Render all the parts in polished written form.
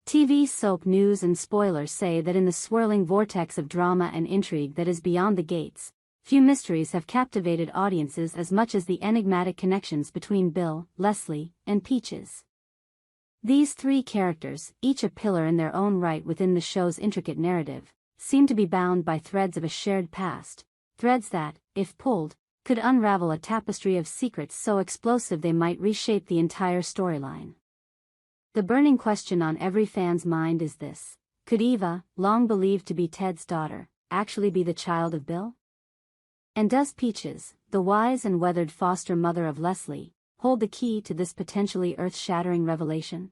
TV soap news and spoilers say that in the swirling vortex of drama and intrigue that is Beyond the Gates, few mysteries have captivated audiences as much as the enigmatic connections between Bill, Leslie, and Peaches. These three characters, each a pillar in their own right within the show's intricate narrative, seem to be bound by threads of a shared past, threads that, if pulled, could unravel a tapestry of secrets so explosive they might reshape the entire storyline. The burning question on every fan's mind is this: could Eva, long believed to be Ted's daughter, actually be the child of Bill? And does Peaches, the wise and weathered foster mother of Leslie, hold the key to this potentially earth-shattering revelation?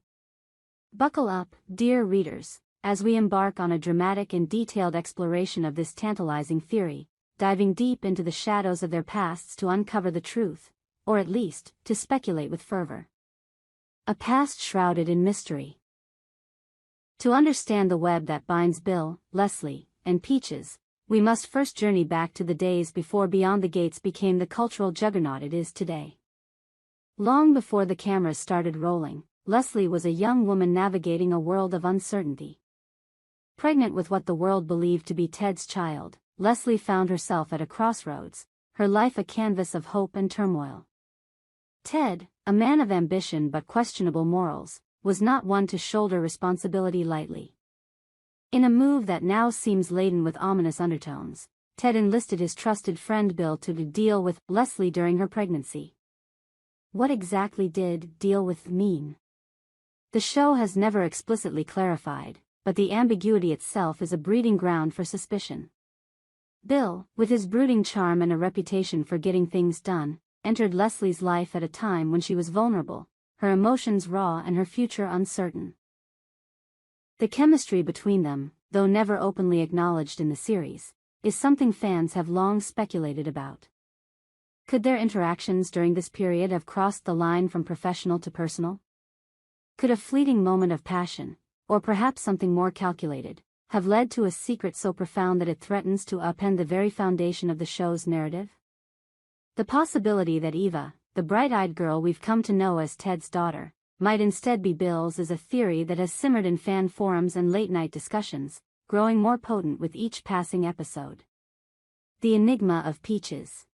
Buckle up, dear readers, as we embark on a dramatic and detailed exploration of this tantalizing theory, diving deep into the shadows of their pasts to uncover the truth, or at least, to speculate with fervor. A past shrouded in mystery. To understand the web that binds Bill, Leslie, and Peaches, we must first journey back to the days before Beyond the Gates became the cultural juggernaut it is today. Long before the cameras started rolling, Leslie was a young woman navigating a world of uncertainty. Pregnant with what the world believed to be Ted's child, Leslie found herself at a crossroads, her life a canvas of hope and turmoil. Ted, a man of ambition but questionable morals, was not one to shoulder responsibility lightly. In a move that now seems laden with ominous undertones, Ted enlisted his trusted friend Bill to deal with Leslie during her pregnancy. What exactly did "deal with" mean? The show has never explicitly clarified, but the ambiguity itself is a breeding ground for suspicion. Bill, with his brooding charm and a reputation for getting things done, entered Leslie's life at a time when she was vulnerable, her emotions raw and her future uncertain. The chemistry between them, though never openly acknowledged in the series, is something fans have long speculated about. Could their interactions during this period have crossed the line from professional to personal? Could a fleeting moment of passion, or perhaps something more calculated, have led to a secret so profound that it threatens to upend the very foundation of the show's narrative? The possibility that Eva, the bright-eyed girl we've come to know as Ted's daughter, might instead be Bill's is a theory that has simmered in fan forums and late-night discussions, growing more potent with each passing episode. The enigma of Peaches.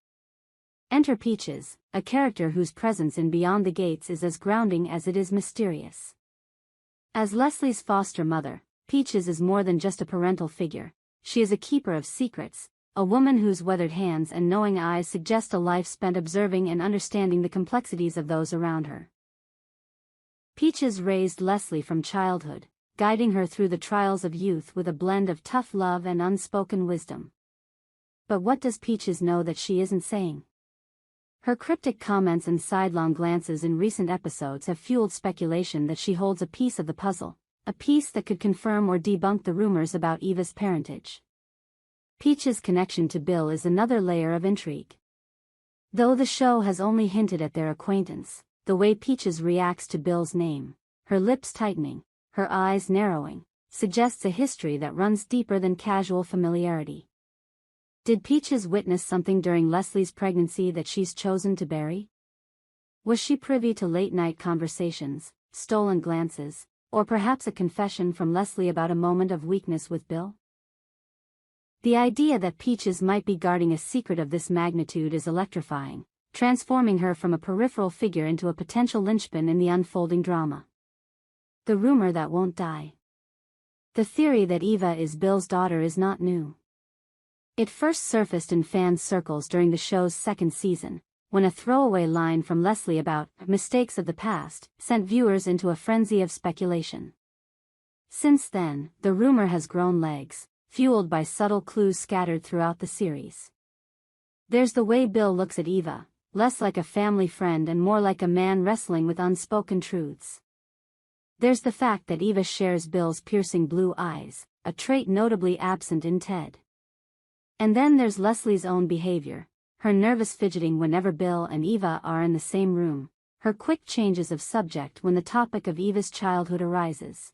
Enter Peaches, a character whose presence in Beyond the Gates is as grounding as it is mysterious. As Leslie's foster mother, Peaches is more than just a parental figure. She is a keeper of secrets, a woman whose weathered hands and knowing eyes suggest a life spent observing and understanding the complexities of those around her. Peaches raised Leslie from childhood, guiding her through the trials of youth with a blend of tough love and unspoken wisdom. But what does Peaches know that she isn't saying? Her cryptic comments and sidelong glances in recent episodes have fueled speculation that she holds a piece of the puzzle, a piece that could confirm or debunk the rumors about Eva's parentage. Peaches' connection to Bill is another layer of intrigue. Though the show has only hinted at their acquaintance, the way Peaches reacts to Bill's name, her lips tightening, her eyes narrowing, suggests a history that runs deeper than casual familiarity. Did Peaches witness something during Leslie's pregnancy that she's chosen to bury? Was she privy to late-night conversations, stolen glances, or perhaps a confession from Leslie about a moment of weakness with Bill? The idea that Peaches might be guarding a secret of this magnitude is electrifying, transforming her from a peripheral figure into a potential linchpin in the unfolding drama. The rumor that won't die. The theory that Eva is Bill's daughter is not new. It first surfaced in fan circles during the show's second season, when a throwaway line from Leslie about mistakes of the past sent viewers into a frenzy of speculation. Since then, the rumor has grown legs, fueled by subtle clues scattered throughout the series. There's the way Bill looks at Eva, less like a family friend and more like a man wrestling with unspoken truths. There's the fact that Eva shares Bill's piercing blue eyes, a trait notably absent in Ted. And then there's Leslie's own behavior, her nervous fidgeting whenever Bill and Eva are in the same room, her quick changes of subject when the topic of Eva's childhood arises.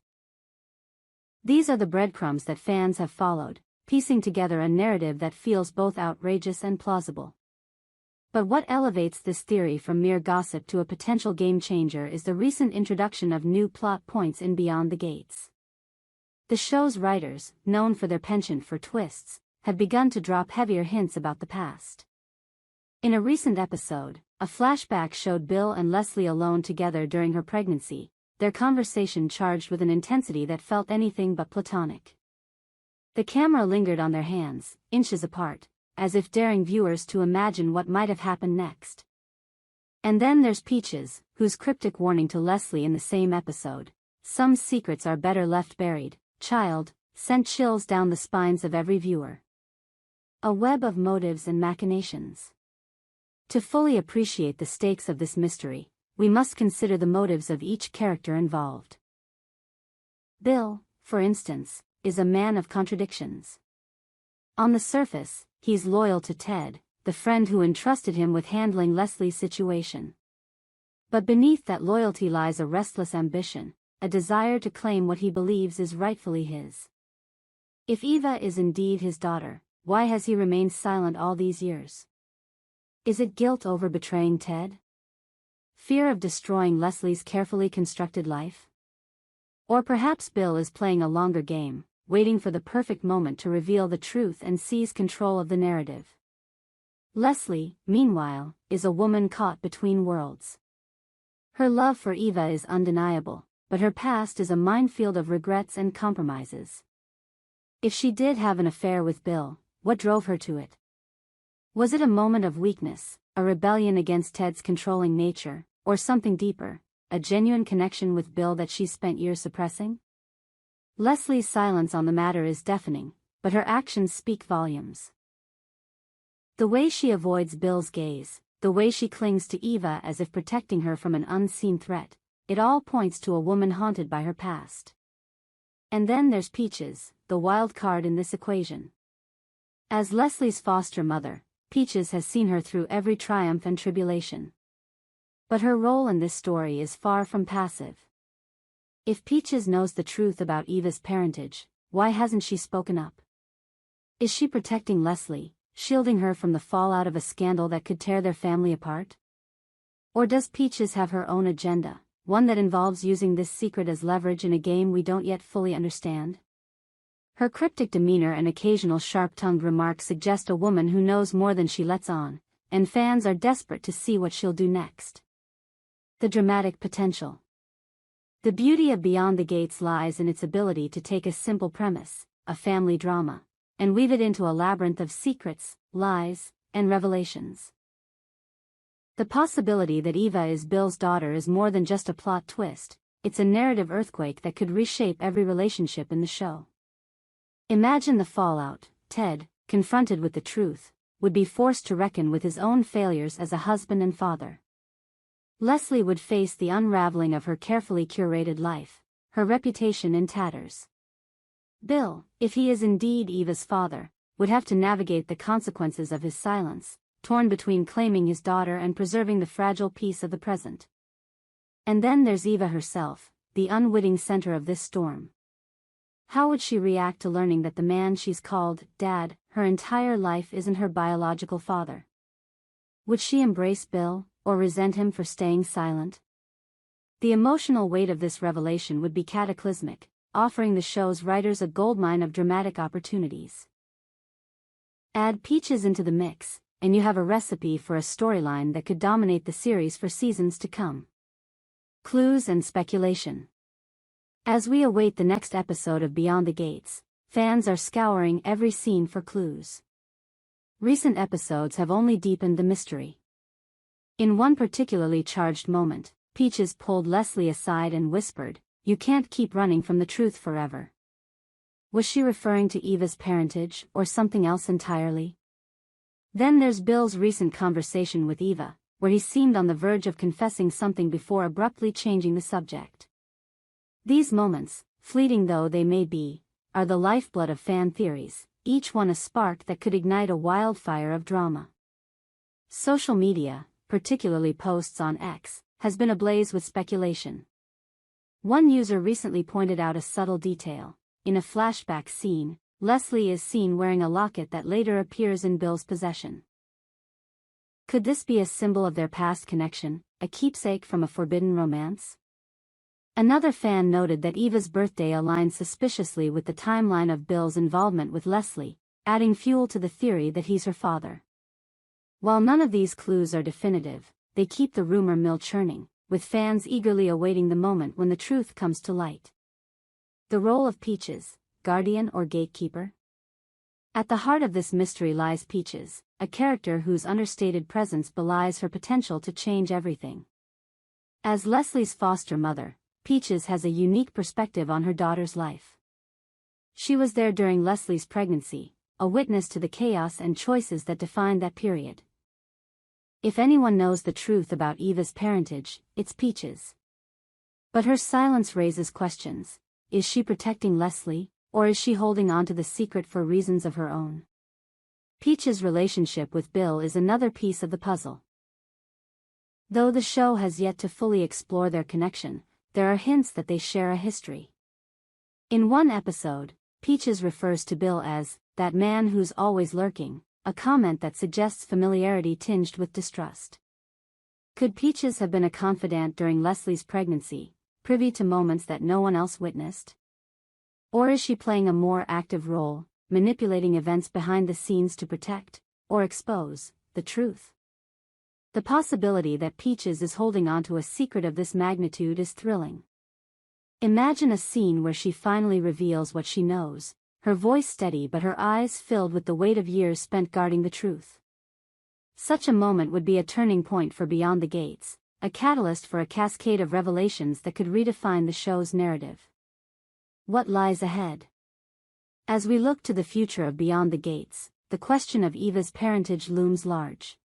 These are the breadcrumbs that fans have followed, piecing together a narrative that feels both outrageous and plausible. But what elevates this theory from mere gossip to a potential game-changer is the recent introduction of new plot points in Beyond the Gates. The show's writers, known for their penchant for twists, have begun to drop heavier hints about the past. In a recent episode, a flashback showed Bill and Leslie alone together during her pregnancy, their conversation charged with an intensity that felt anything but platonic. The camera lingered on their hands, inches apart, as if daring viewers to imagine what might have happened next. And then there's Peaches, whose cryptic warning to Leslie in the same episode, "Some secrets are better left buried, child," sent chills down the spines of every viewer. A web of motives and machinations. To fully appreciate the stakes of this mystery, we must consider the motives of each character involved. Bill, for instance, is a man of contradictions. On the surface, he's loyal to Ted, the friend who entrusted him with handling Leslie's situation. But beneath that loyalty lies a restless ambition, a desire to claim what he believes is rightfully his. If Eva is indeed his daughter, why has he remained silent all these years? Is it guilt over betraying Ted? Fear of destroying Leslie's carefully constructed life? Or perhaps Bill is playing a longer game, waiting for the perfect moment to reveal the truth and seize control of the narrative. Leslie, meanwhile, is a woman caught between worlds. Her love for Eva is undeniable, but her past is a minefield of regrets and compromises. If she did have an affair with Bill, what drove her to it? Was it a moment of weakness, a rebellion against Ted's controlling nature, or something deeper, a genuine connection with Bill that she spent years suppressing? Leslie's silence on the matter is deafening, but her actions speak volumes. The way she avoids Bill's gaze, the way she clings to Eva as if protecting her from an unseen threat, it all points to a woman haunted by her past. And then there's Peaches, the wild card in this equation. As Leslie's foster mother, Peaches has seen her through every triumph and tribulation. But her role in this story is far from passive. If Peaches knows the truth about Eva's parentage, why hasn't she spoken up? Is she protecting Leslie, shielding her from the fallout of a scandal that could tear their family apart? Or does Peaches have her own agenda, one that involves using this secret as leverage in a game we don't yet fully understand? Her cryptic demeanor and occasional sharp-tongued remarks suggest a woman who knows more than she lets on, and fans are desperate to see what she'll do next. The dramatic potential. The beauty of Beyond the Gates lies in its ability to take a simple premise, a family drama, and weave it into a labyrinth of secrets, lies, and revelations. The possibility that Eva is Bill's daughter is more than just a plot twist, it's a narrative earthquake that could reshape every relationship in the show. Imagine the fallout. Ted, confronted with the truth, would be forced to reckon with his own failures as a husband and father. Leslie would face the unraveling of her carefully curated life, her reputation in tatters. Bill, if he is indeed Eva's father, would have to navigate the consequences of his silence, torn between claiming his daughter and preserving the fragile peace of the present. And then there's Eva herself, the unwitting center of this storm. How would she react to learning that the man she's called Dad her entire life isn't her biological father? Would she embrace Bill, or resent him for staying silent? The emotional weight of this revelation would be cataclysmic, offering the show's writers a goldmine of dramatic opportunities. Add Peaches into the mix, and you have a recipe for a storyline that could dominate the series for seasons to come. Clues and speculation. As we await the next episode of Beyond the Gates, fans are scouring every scene for clues. Recent episodes have only deepened the mystery. In one particularly charged moment, Peaches pulled Leslie aside and whispered, "You can't keep running from the truth forever." Was she referring to Eva's parentage, or something else entirely? Then there's Bill's recent conversation with Eva, where he seemed on the verge of confessing something before abruptly changing the subject. These moments, fleeting though they may be, are the lifeblood of fan theories, each one a spark that could ignite a wildfire of drama. Social media, particularly posts on X, has been ablaze with speculation. One user recently pointed out a subtle detail. In a flashback scene, Leslie is seen wearing a locket that later appears in Bill's possession. Could this be a symbol of their past connection, a keepsake from a forbidden romance? Another fan noted that Eva's birthday aligns suspiciously with the timeline of Bill's involvement with Leslie, adding fuel to the theory that he's her father. While none of these clues are definitive, they keep the rumor mill churning, with fans eagerly awaiting the moment when the truth comes to light. The role of Peaches, guardian or gatekeeper? At the heart of this mystery lies Peaches, a character whose understated presence belies her potential to change everything. As Leslie's foster mother, Peaches has a unique perspective on her daughter's life. She was there during Leslie's pregnancy, a witness to the chaos and choices that defined that period. If anyone knows the truth about Eva's parentage, it's Peaches. But her silence raises questions. Is she protecting Leslie, or is she holding on to the secret for reasons of her own? Peaches' relationship with Bill is another piece of the puzzle. Though the show has yet to fully explore their connection, there are hints that they share a history. In one episode, Peaches refers to Bill as that man who's always lurking, a comment that suggests familiarity tinged with distrust. Could Peaches have been a confidant during Leslie's pregnancy, privy to moments that no one else witnessed? Or is she playing a more active role, manipulating events behind the scenes to protect, or expose, the truth? The possibility that Peaches is holding on to a secret of this magnitude is thrilling. Imagine a scene where she finally reveals what she knows, her voice steady but her eyes filled with the weight of years spent guarding the truth. Such a moment would be a turning point for Beyond the Gates, a catalyst for a cascade of revelations that could redefine the show's narrative. What lies ahead? As we look to the future of Beyond the Gates, the question of Eva's parentage looms large.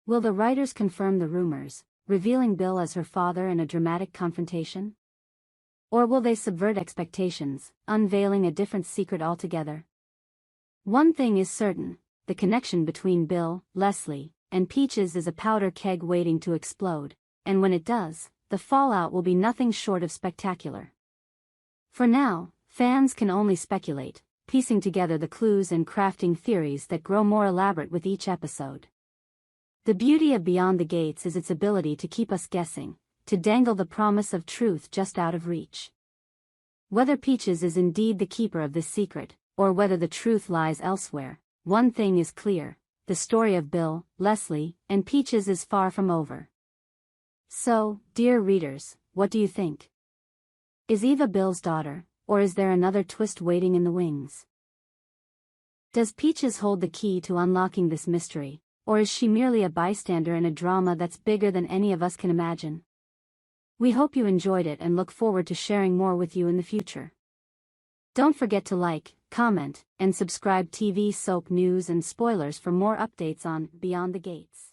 Will the writers confirm the rumors, revealing Bill as her father in a dramatic confrontation? Or will they subvert expectations, unveiling a different secret altogether? One thing is certain, the connection between Bill, Leslie, and Peaches is a powder keg waiting to explode, and when it does, the fallout will be nothing short of spectacular. For now, fans can only speculate, piecing together the clues and crafting theories that grow more elaborate with each episode. The beauty of Beyond the Gates is its ability to keep us guessing, to dangle the promise of truth just out of reach. Whether Peaches is indeed the keeper of this secret, or whether the truth lies elsewhere, one thing is clear: the story of Bill, Leslie, and Peaches is far from over. So, dear readers, what do you think? Is Eva Bill's daughter, or is there another twist waiting in the wings? Does Peaches hold the key to unlocking this mystery, or is she merely a bystander in a drama that's bigger than any of us can imagine? We hope you enjoyed it and look forward to sharing more with you in the future. Don't forget to like, comment, and subscribe TV soap news and spoilers for more updates on Beyond the Gates.